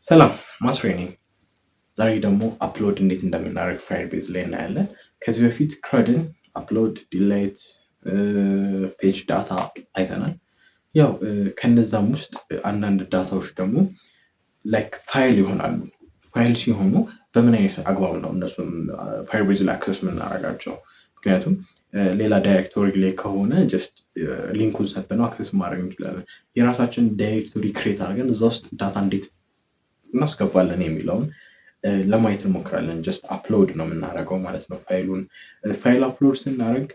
ሰላም ማስሬ ነኝ። ዛሬ ደግሞ አፕሎድ እንዴት እንደምናደርግ ፋየርቤዝ ላይ እናያለን። ከዚህ በፊት ክረድን አፕሎድ፣ ዲሌት፣ ፌች ዳታ አይተናል። ያው ከነዛም ውስጥ አንዳንድ ዳታዎች ደግሞ ላይክ ፋይል ይሆናሉ። ፋይል ሲሆኑ በምን አይነት አግባብ ነው እነሱን ፋየርቤዝ ላይ አክሰስ የምናደርጋቸው? ምክንያቱም ሌላ ዳይሬክቶሪ ላይ ከሆነ ጀስት ሊንኩን ሰጥተነው አክሰስ ማድረግ እንችላለን። የራሳችን ዳይሬክቶሪ ክሬት አድርገን እዛ ውስጥ ዳታ እንዴት እናስገባለን የሚለውን ለማየት እንሞክራለን። ጀስት አፕሎድ ነው የምናደርገው ማለት ነው ፋይሉን። ፋይል አፕሎድ ስናደርግ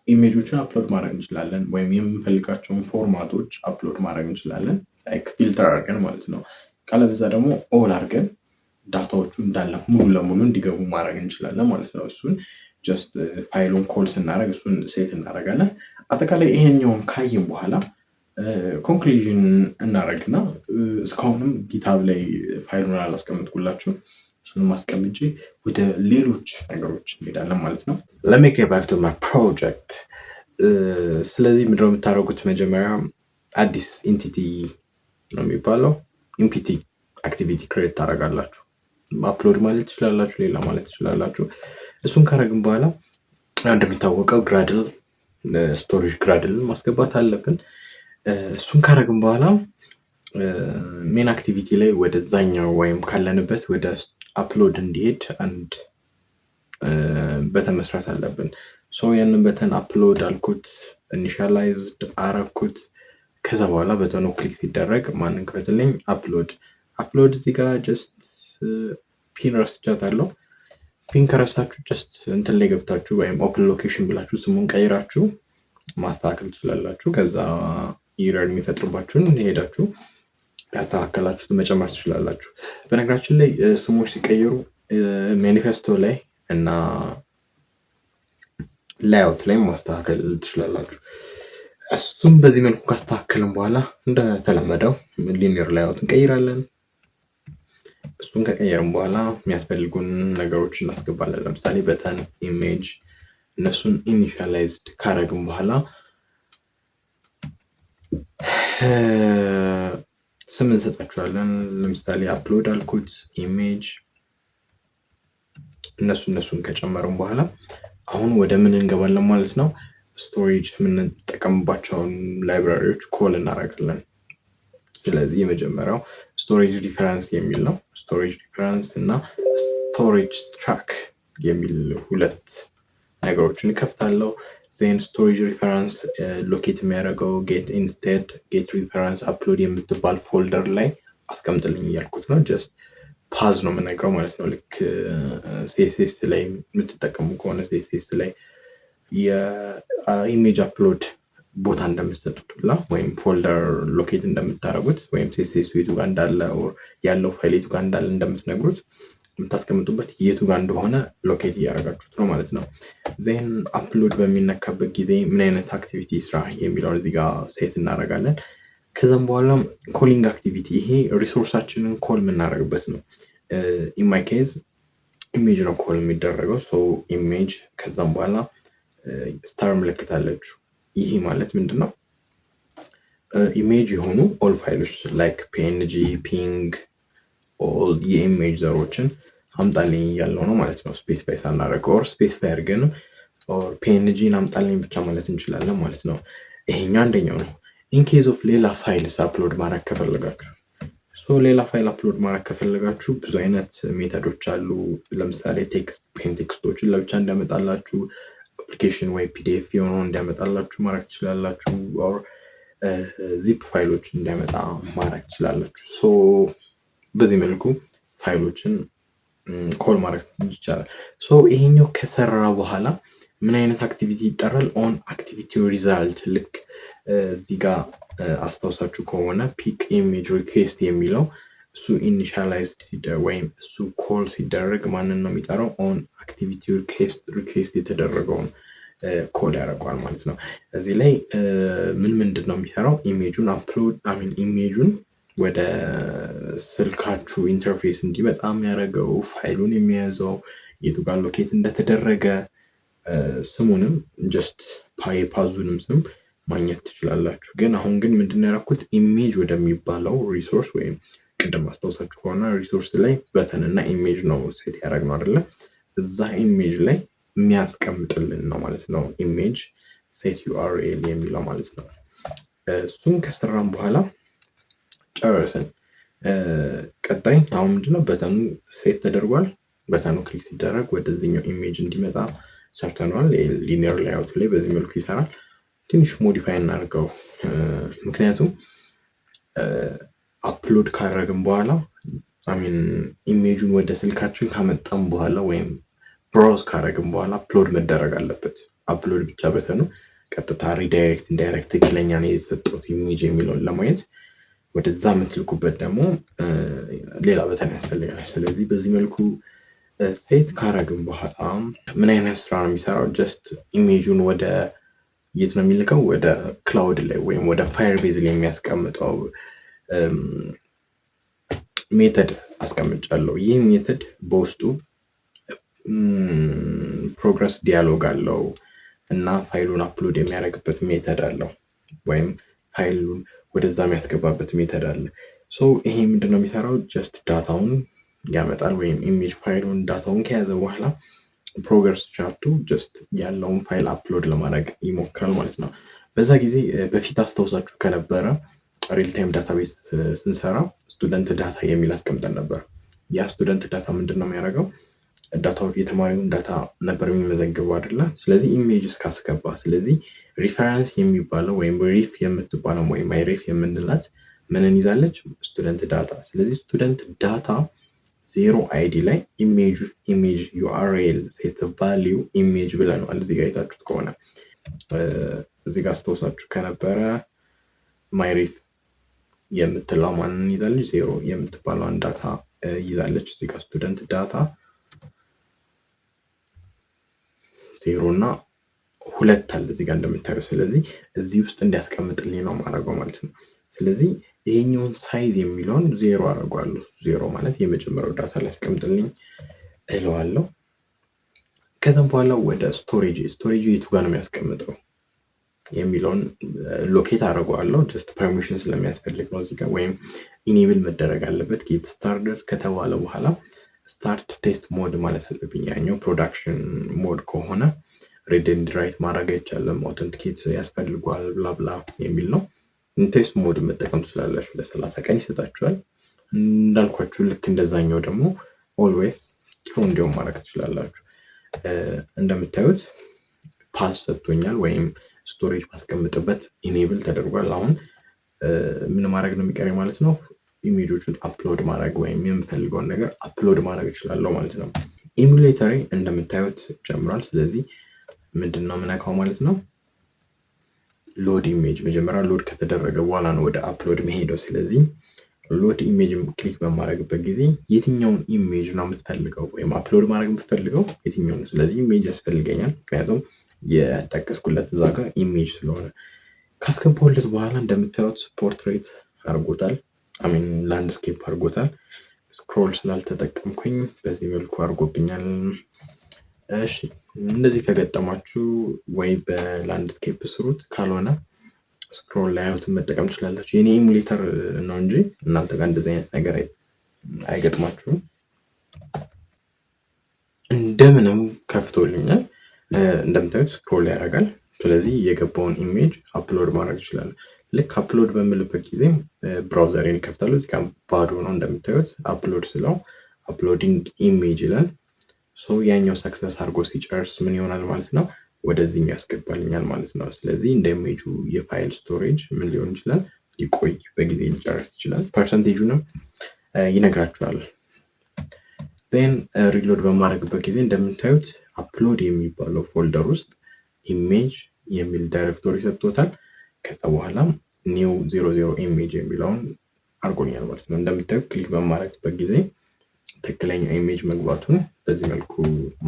ኢሜጆችን አፕሎድ ማድረግ እንችላለን፣ ወይም የምንፈልጋቸውን ፎርማቶች አፕሎድ ማድረግ እንችላለን፣ ላይክ ፊልተር አድርገን ማለት ነው። ካለበዛ ደግሞ ኦል አድርገን ዳታዎቹ እንዳለ ሙሉ ለሙሉ እንዲገቡ ማድረግ እንችላለን ማለት ነው። እሱን ጀስት ፋይሉን ኮል ስናደርግ እሱን ሴት እናደርጋለን። አጠቃላይ ይሄኛውን ካየን በኋላ ኮንክሉዥን እናደርግና እስካሁንም ጊታብ ላይ ፋይሉን አላስቀምጥኩላችሁ፣ እሱንም አስቀምጬ ወደ ሌሎች ነገሮች እንሄዳለን ማለት ነው። let me get back to my project። ስለዚህ ምንድነው የምታደርጉት? መጀመሪያ አዲስ ኢንቲቲ ነው የሚባለው ኢምፒቲ አክቲቪቲ ክሬት ታደርጋላችሁ። አፕሎድ ማለት ትችላላችሁ፣ ሌላ ማለት ትችላላችሁ። እሱን ካደረግን በኋላ እንደሚታወቀው ግራድል ስቶሬጅ ግራድልን ማስገባት አለብን። እሱን ካደረግን በኋላ ሜን አክቲቪቲ ላይ ወደዛኛው ወይም ካለንበት ወደ አፕሎድ እንዲሄድ አንድ በተን መስራት አለብን። ያንን በተን አፕሎድ አልኩት፣ ኢኒሻላይዝድ አረኩት። ከዛ በኋላ በተኑ ክሊክ ሲደረግ ማንን ክፈትልኝ? አፕሎድ እዚህ ጋር ጀስት ፒን ረስቻታለሁ። ፒን ከረሳችሁ ጀስት እንትን ላይ ገብታችሁ ወይም ኦፕን ሎኬሽን ብላችሁ ስሙን ቀይራችሁ ማስተካከል ትችላላችሁ። ከዛ ኢረር የሚፈጥርባችሁን ሄዳችሁ ያስተካከላችሁትን መጨመር ትችላላችሁ። በነገራችን ላይ ስሞች ሲቀይሩ ማኒፌስቶ ላይ እና ላይአውት ላይ ማስተካከል ትችላላችሁ። እሱም በዚህ መልኩ ካስተካከልን በኋላ እንደተለመደው ሊኒየር ላይአውት እንቀይራለን። እሱን ከቀየርን በኋላ የሚያስፈልጉን ነገሮች እናስገባለን። ለምሳሌ በተን፣ ኢሜጅ፣ እነሱን ኢኒሻላይዝድ ካረግን በኋላ ስም እንሰጣቸዋለን። ለምሳሌ አፕሎድ አልኩት፣ ኢሜጅ፣ እነሱን ከጨመርን በኋላ አሁን ወደ ምን እንገባለን ማለት ነው? ስቶሬጅ የምንጠቀምባቸውን ላይብራሪዎች ኮል እናደርጋለን። ስለዚህ የመጀመሪያው ስቶሬጅ ሪፈረንስ የሚል ነው። ስቶሬጅ ሪፈረንስ እና ስቶሬጅ ትራክ የሚል ሁለት ነገሮችን እከፍታለሁ። ዜን ስቶሬጅ ሪፈረንስ ሎኬት የሚያደርገው ጌት ኢንስቴድ ጌት ሪፈረንስ አፕሎድ የምትባል ፎልደር ላይ አስቀምጥልኝ እያልኩት ነው። ጀስት ፓዝ ነው የምነግረው ማለት ነው። ልክ ሲኤስኤስ ላይ የምትጠቀሙ ከሆነ ሲኤስኤስ ላይ የኢሜጅ አፕሎድ ቦታ እንደምትሰጡት ሁላ ወይም ፎልደር ሎኬት እንደምታደርጉት ወይም ሲኤስኤስ የቱ ጋር እንዳለ ያለው ፋይል የቱ ጋር እንዳለ እንደምትነግሩት የምታስቀምጡበት የቱ ጋር እንደሆነ ሎኬት እያደረጋችሁት ነው ማለት ነው። ዜን አፕሎድ በሚነካበት ጊዜ ምን አይነት አክቲቪቲ ስራ የሚለውን እዚህ ጋር ሴት እናደርጋለን። ከዛም በኋላ ኮሊንግ አክቲቪቲ፣ ይሄ ሪሶርሳችንን ኮል የምናደርግበት ነው። ኢን ማይ ኬዝ ኢሜጅ ነው ኮል የሚደረገው። ኢሜጅ ከዛም በኋላ ስታር ምልክት አለች። ይሄ ማለት ምንድን ነው? ኢሜጅ የሆኑ ኦል ፋይሎች ላይክ ፒኤንጂ፣ ፒንግ፣ ኦል የኢሜጅ ዘሮችን አምጣልኝ ያለው ነው ማለት ነው። ስፔሲፋይ ሳናደርገው ኦር ስፔሲፋይ አድርገን ኦር ፒኤንጂን አምጣልኝ ብቻ ማለት እንችላለን ማለት ነው። ይሄኛው አንደኛው ነው። ኢንኬዝ ኦፍ ሌላ ፋይልስ አፕሎድ ማድረግ ከፈለጋችሁ ሌላ ፋይል አፕሎድ ማድረግ ከፈለጋችሁ ብዙ አይነት ሜተዶች አሉ። ለምሳሌ ፔን ቴክስቶችን ለብቻ እንዲያመጣላችሁ፣ አፕሊኬሽን ወይ ፒዲኤፍ የሆነው እንዲያመጣላችሁ ማድረግ ትችላላችሁ። ኦር ዚፕ ፋይሎች እንዲያመጣ ማድረግ ትችላላችሁ። በዚህ መልኩ ፋይሎችን ኮል ማድረግ ይቻላል። ይሄኛው ከሰራ በኋላ ምን አይነት አክቲቪቲ ይጠራል? ኦን አክቲቪቲ ሪዛልት። ልክ እዚህ ጋር አስታውሳችሁ ከሆነ ፒክ ኢሜጅ ሪኩዌስት የሚለው እሱ ኢኒሻላይዝድ ሲደረግ ወይም እሱ ኮል ሲደረግ ማንን ነው የሚጠራው? ኦን አክቲቪቲ ሪኩዌስት የተደረገውን ኮል ያደርገዋል ማለት ነው። እዚህ ላይ ምንድን ነው የሚሰራው? ኢሜጁን ወደ ስልካችሁ ኢንተርፌስ እንዲመጣ የሚያደርገው፣ ፋይሉን የሚያዘው፣ የቱ ጋር ሎኬት እንደተደረገ ስሙንም ጀስት ፓዙንም ስም ማግኘት ትችላላችሁ። ግን አሁን ምንድን ነው ያደረኩት? ኢሜጅ ወደሚባለው ሪሶርስ ወይም ቅድም አስታውሳችሁ ከሆነ ሪሶርስ ላይ በተን እና ኢሜጅ ነው ሴት ያደረግነው አይደለ? እዛ ኢሜጅ ላይ የሚያስቀምጥልን ነው ማለት ነው። ኢሜጅ ሴት ዩአርኤል የሚለው ማለት ነው። እሱን ከሰራን በኋላ ጨረስን። ቀጣይ አሁን ምንድነው በተኑ ሴት ተደርጓል። በተኑ ክሊክ ሲደረግ ወደዚህኛው ኢሜጅ እንዲመጣ ሰርተነዋል። ሊኒየር ላይአውቱ ላይ በዚህ መልኩ ይሰራል። ትንሽ ሞዲፋይ እናድርገው። ምክንያቱም አፕሎድ ካደረግን በኋላ አሚን ኢሜጁን ወደ ስልካችን ካመጣን በኋላ ወይም ብራውዝ ካደረግን በኋላ አፕሎድ መደረግ አለበት። አፕሎድ ብቻ በተኑ ቀጥታ ሪዳይሬክት እንዳይሬክት ትክክለኛ ነው የተሰጠው ኢሜጅ የሚለውን ለማየት ወደዛ የምትልኩበት ደግሞ ሌላ በተን ያስፈልጋል። ስለዚህ በዚህ መልኩ ሴት ካረግን በኋላ ምን አይነት ስራ ነው የሚሰራው? ጀስት ኢሜጁን ወደ የት ነው የሚልከው? ወደ ክላውድ ላይ ወይም ወደ ፋየርቤዝ ላይ የሚያስቀምጠው ሜተድ አስቀምጫለሁ። ይህ ሜተድ በውስጡ ፕሮግረስ ዲያሎግ አለው እና ፋይሉን አፕሎድ የሚያደርግበት ሜተድ አለው ወይም ፋይሉን ወደዛ የሚያስገባበት ሜተድ አለ። ይሄ ምንድነው የሚሰራው? ጀስት ዳታውን ያመጣል ወይም ኢሜጅ ፋይሉን ዳታውን ከያዘ በኋላ ፕሮግረስ ቻርቱ ጀስት ያለውን ፋይል አፕሎድ ለማድረግ ይሞክራል ማለት ነው። በዛ ጊዜ በፊት አስታውሳችሁ ከነበረ ሪል ታይም ዳታቤዝ ስንሰራ ስቱደንት ዳታ የሚል አስቀምጠን ነበር። ያ ስቱደንት ዳታ ምንድነው የሚያደርገው? ዳታው የተማሪውን ዳታ ነበር የሚመዘግበው አይደለ? ስለዚህ ኢሜጅ እስካስገባ ስለዚህ ሪፈረንስ የሚባለው ወይም ሪፍ የምትባለው ወይም አይሪፍ የምንላት ምንን ይዛለች? ስቱደንት ዳታ። ስለዚህ ስቱደንት ዳታ 0 አይዲ ላይ ኢሜጅ ዩአርኤል ሴት ቫሊዩ ኢሜጅ ብለናል። እዚህ ጋር አይታችሁት ከሆነ እዚህ ጋር አስተውሳችሁ ከነበረ ማይሪፍ የምትለው ማንን ይዛለች? 0 የምትባለውን ዳታ ይዛለች። እዚህ ጋር ስቱደንት ዳታ 0 እና 2 አለ እዚህ ጋር እንደምታዩ። ስለዚህ እዚህ ውስጥ እንዲያስቀምጥልኝ ነው ማድረገው ማለት ነው። ስለዚህ ይሄኛውን ሳይዝ የሚለውን 0 አደርገዋለሁ። 0 ማለት የመጀመሪያው ዳታ ላይ አስቀምጥልኝ እለዋለሁ። ከዛም በኋላ ወደ ስቶሬጅ የቱ ጋር ነው የሚያስቀምጠው የሚለውን ሎኬት አደርገዋለሁ። ጀስት ፐርሚሽን ስለሚያስፈልግ ነው እዚህ ጋር ወይም ኢኔብል መደረግ አለበት። ጌት ስታርተር ከተባለ በኋላ ስታርት ቴስት ሞድ ማለት አለብኝ። ያኛው ፕሮዳክሽን ሞድ ከሆነ ሪድ ኤንድ ራይት ማድረግ አይቻልም፣ አውተንቲኬት ያስፈልጓል ብላብላ የሚል ነው። ቴስት ሞድ መጠቀም ትችላላችሁ። ለ30 ቀን ይሰጣችኋል። እንዳልኳችሁ ልክ እንደዛኛው ደግሞ ኦልዌይስ ትሩ እንዲሆን ማድረግ ትችላላችሁ። እንደምታዩት ፓስ ሰጥቶኛል ወይም ስቶሬጅ ማስቀምጥበት ኢኔብል ተደርጓል። አሁን ምን ማድረግ ነው የሚቀረኝ ማለት ነው? ኢሜጆቹን አፕሎድ ማድረግ ወይም የምፈልገውን ነገር አፕሎድ ማድረግ እችላለሁ ማለት ነው። ኢሙሌተሪ እንደምታዩት ጀምሯል። ስለዚህ ምንድነው የምነካው ማለት ነው? ሎድ ኢሜጅ መጀመሪያ ሎድ ከተደረገ በኋላ ነው ወደ አፕሎድ መሄደው። ስለዚህ ሎድ ኢሜጅ ክሊክ በማድረግበት ጊዜ የትኛውን ኢሜጅ ነው የምትፈልገው ወይም አፕሎድ ማድረግ የምትፈልገው የትኛው ነው? ስለዚህ ኢሜጅ ያስፈልገኛል፣ ምክንያቱም የጠቀስኩለት እዛ ጋር ኢሜጅ ስለሆነ። ካስገባሁለት በኋላ እንደምታዩት ፖርትሬት አድርጎታል፣ አሚን ላንድስኬፕ አድርጎታል። ስክሮል ስላልተጠቀምኩኝ በዚህ መልኩ አድርጎብኛል። እሺ እንደዚህ ከገጠማችሁ ወይ በላንድስኬፕ ስሩት፣ ካልሆነ ስክሮል ላይአውትን መጠቀም ትችላላችሁ። የኔ ኢሙሌተር ነው እንጂ እናንተ ጋር እንደዚህ አይነት ነገር አይገጥማችሁም። እንደምንም ከፍቶልኛል። እንደምታዩት ስክሮል ያደርጋል። ስለዚህ የገባውን ኢሜጅ አፕሎድ ማድረግ ይችላል። ልክ አፕሎድ በምልበት ጊዜ ብራውዘሬን ይከፍታለሁ። እዚህ ጋር ባዶ ነው እንደምታዩት። አፕሎድ ስለው አፕሎዲንግ ኢሜጅ ይላል። ያኛው ሰክሰስ አድርጎ ሲጨርስ ምን ይሆናል ማለት ነው? ወደዚህ ያስገባልኛል ማለት ነው። ስለዚህ እንደ ኢሜጁ የፋይል ስቶሬጅ ምን ሊሆን ይችላል? ሊቆይ በጊዜ ሊጨርስ ይችላል። ፐርሰንቴጁንም ይነግራችኋል። ን ሪሎድ በማድረግበት ጊዜ እንደምታዩት አፕሎድ የሚባለው ፎልደር ውስጥ ኢሜጅ የሚል ዳይሬክቶሪ ሰጥቶታል። ከዛ በኋላ ኒው 00 ኢሜጅ የሚለውን አድርጎኛል ማለት ነው። እንደምታዩት ክሊክ በማድረግበት ጊዜ ትክክለኛ ኢሜጅ መግባቱን በዚህ መልኩ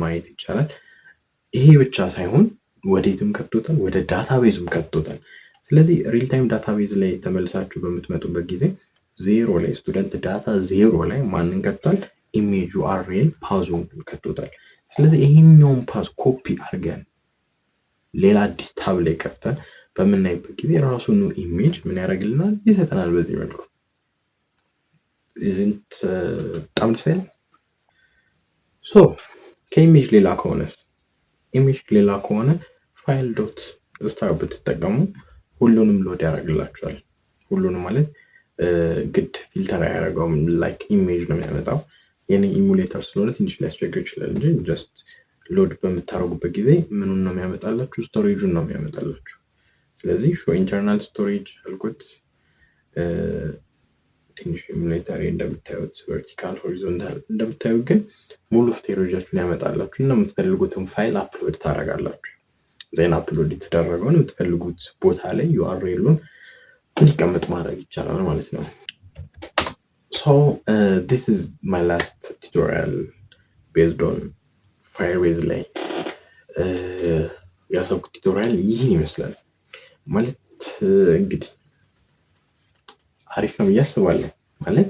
ማየት ይቻላል። ይሄ ብቻ ሳይሆን ወዴትም ከቶታል፣ ወደ ዳታቤዙም ከቶታል። ስለዚህ ሪል ታይም ዳታቤዝ ላይ ተመልሳችሁ በምትመጡበት ጊዜ 0 ላይ ስቱደንት ዳታ 0 ላይ ማንን ከቷል? ኢሜጅ ዩአርኤል ፓዙን ከቶታል። ስለዚህ ይሄኛውን ፓዝ ኮፒ አድርገን ሌላ አዲስ ታብ ላይ ከፍተን በምናይበት ጊዜ ራሱን ኢሜጅ ምን ያደርግልናል? ይሰጠናል በዚህ መልኩ። isn't በጣም ደስ ይላል። ሶ ከኢሜጅ ሌላ ከሆነ ፋይል ዶት ስታር ብትጠቀሙ ሁሉንም ሎድ ያደርግላችኋል። ሁሉንም ማለት ግድ ፊልተር አያደርገውም። ላይክ ኢሜጅ ነው የሚያመጣው። የኔ ኢሙሌተር ስለሆነ ትንሽ ሊያስቸግር ይችላል እንጂ ጀስት ሎድ በምታደርጉበት ጊዜ ምኑን ነው የሚያመጣላችሁ? ስቶሬጁን ነው የሚያመጣላችሁ። ስለዚህ ሾ ኢንተርናል ስቶሬጅ አልኩት። ትንሽ ኢሙሌተር እንደምታዩት ቨርቲካል ሆሪዞንታል እንደምታዩት ግን ሙሉ ስቶሬጃችሁን ያመጣላችሁ እና የምትፈልጉትን ፋይል አፕሎድ ታደርጋላችሁ። ዜና አፕሎድ የተደረገውን የምትፈልጉት ቦታ ላይ ዩአርኤሉን እንዲቀመጥ ማድረግ ይቻላል ማለት ነው። So this is my last tutorial based on Firebase ላይ ያሰብኩት ቱቶሪያል ይህን ይመስላል። ማለት እንግዲህ አሪፍ ነው ብዬ አስባለሁ። ማለት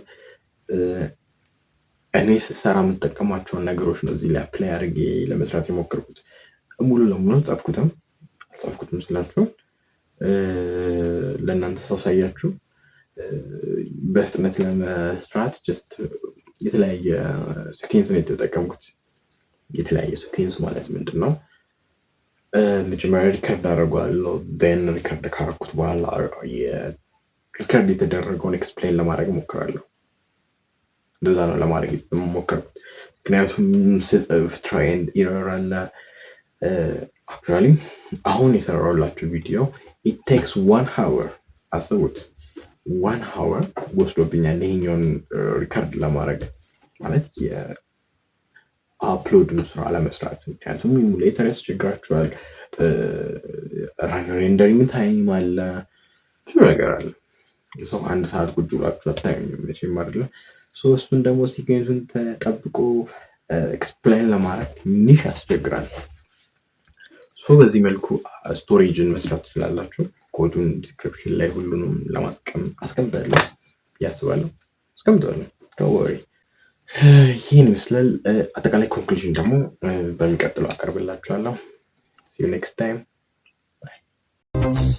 እኔ ስሰራ የምጠቀማቸውን ነገሮች ነው እዚህ ላይ አፕላይ አድርጌ ለመስራት የሞከርኩት። ሙሉ ለሙሉ አልጻፍኩትም ስላችሁ ለእናንተ ሳሳያችሁ በፍጥነት ለመስራት ጀስት የተለያየ ሲኩዌንስ ነው የተጠቀምኩት። የተለያየ ሲኩዌንስ ማለት ምንድን ነው? መጀመሪያ ሪከርድ አደርገዋለሁ። ዜን ሪከርድ ካደረኩት በኋላ ሪከርድ የተደረገውን ኤክስፕሌን ለማድረግ ሞክራለሁ። እንደዛ ነው ለማድረግ የሞከርኩት። ምክንያቱም ስጽፍ ትራይ ኤንድ ኤረር አለ። አክቹዋሊ አሁን የሰራሁላችሁ ቪዲዮ ኢት ቴክስ 1 hour አስቡት። 1 hour ወስዶብኛል ይሄኛውን ሪከርድ ለማድረግ ማለት የአፕሎድን ስራ ለመስራት። ምክንያቱም ኢሙሌተር ያስቸግራችኋል፣ ሬንደሪንግ ታይም አለ፣ ብዙ ነገር አለ። ሰው 1 ሰዓት ቁጭ ብላችሁ አታዩኝም መቼም አይደለ? እሱን ደግሞ ሲኩዌንሱን ተጠብቆ ኤክስፕሌን ለማድረግ ትንሽ ያስቸግራል። በዚህ መልኩ ስቶሬጅን መስራት ትችላላችሁ። ኮዱን ዲስክሪፕሽን ላይ ሁሉንም አስቀምጣለሁ ያስባለሁ አስቀምጣለሁ። ወሬ ይህን ይመስላል። አጠቃላይ ኮንክሉዥን ደግሞ በሚቀጥለው አቀርብላችኋለሁ። See you next time. Bye.